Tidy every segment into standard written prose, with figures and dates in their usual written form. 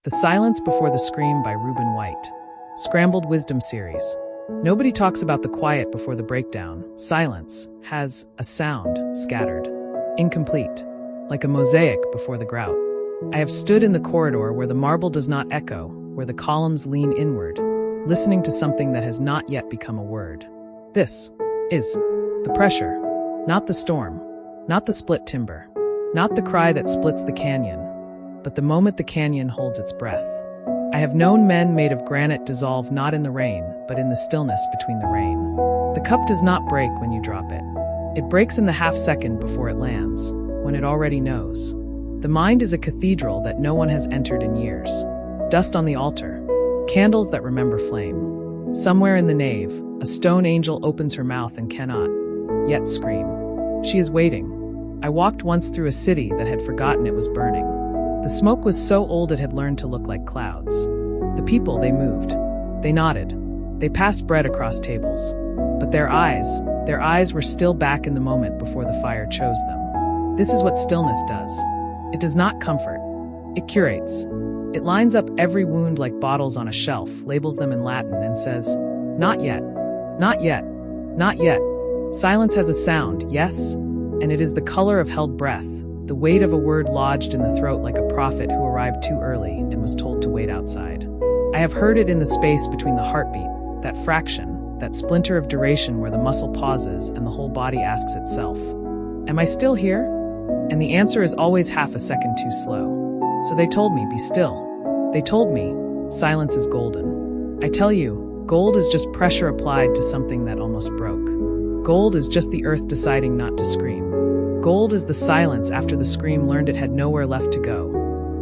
The Silence Before the Scream by Reuben White. Scrambled Wisdom Series. Nobody talks about the quiet before the breakdown. Silence has a sound, scattered, incomplete, like a mosaic before the grout. I have stood in the corridor where the marble does not echo, where the columns lean inward, listening to something that has not yet become a word. This is the pressure, not the storm, not the split timber, not the cry that splits the canyon, but the moment the canyon holds its breath. I have known men made of granite dissolve not in the rain, but in the stillness between the rain. The cup does not break when you drop it. It breaks in the half-second before it lands, when it already knows. The mind is a cathedral that no one has entered in years. Dust on the altar, candles that remember flame. Somewhere in the nave, a stone angel opens her mouth and cannot yet scream. She is waiting. I walked once through a city that had forgotten it was burning. The smoke was so old it had learned to look like clouds. The people, they moved. They nodded. They passed bread across tables. But their eyes were still back in the moment before the fire chose them. This is what stillness does. It does not comfort. It curates. It lines up every wound like bottles on a shelf, labels them in Latin, and says, "Not yet, not yet, not yet." Silence has a sound, yes, and it is the color of held breath, the weight of a word lodged in the throat like a prophet who arrived too early and was told to wait outside. I have heard it in the space between the heartbeat, that fraction, that splinter of duration where the muscle pauses and the whole body asks itself, "Am I still here?" And the answer is always half a second too slow. So they told me, "Be still." They told me, "Silence is golden." I tell you, gold is just pressure applied to something that almost broke. Gold is just the earth deciding not to scream. Gold is the silence after the scream learned it had nowhere left to go.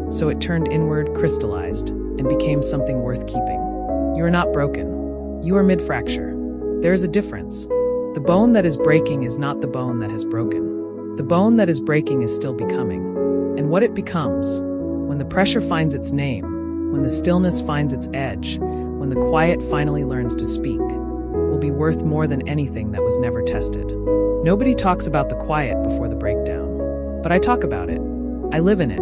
So it turned inward, crystallized, and became something worth keeping. You are not broken. You are mid-fracture. There is a difference. The bone that is breaking is not the bone that has broken. The bone that is breaking is still becoming. And what it becomes, when the pressure finds its name, when the stillness finds its edge, when the quiet finally learns to speak, will be worth more than anything that was never tested. Nobody talks about the quiet before the breakdown, but I talk about it. I live in it.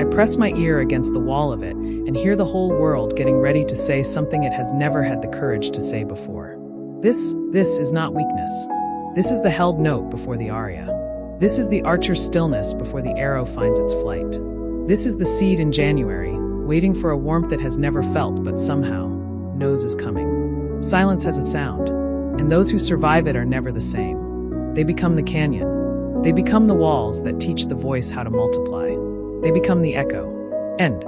I press my ear against the wall of it and hear the whole world getting ready to say something it has never had the courage to say before. This is not weakness. This is the held note before the aria. This is the archer's stillness before the arrow finds its flight. This is the seed in January, waiting for a warmth it has never felt but somehow knows is coming. Silence has a sound, and those who survive it are never the same. They become the canyon. They become the walls that teach the voice how to multiply. They become the echo. End.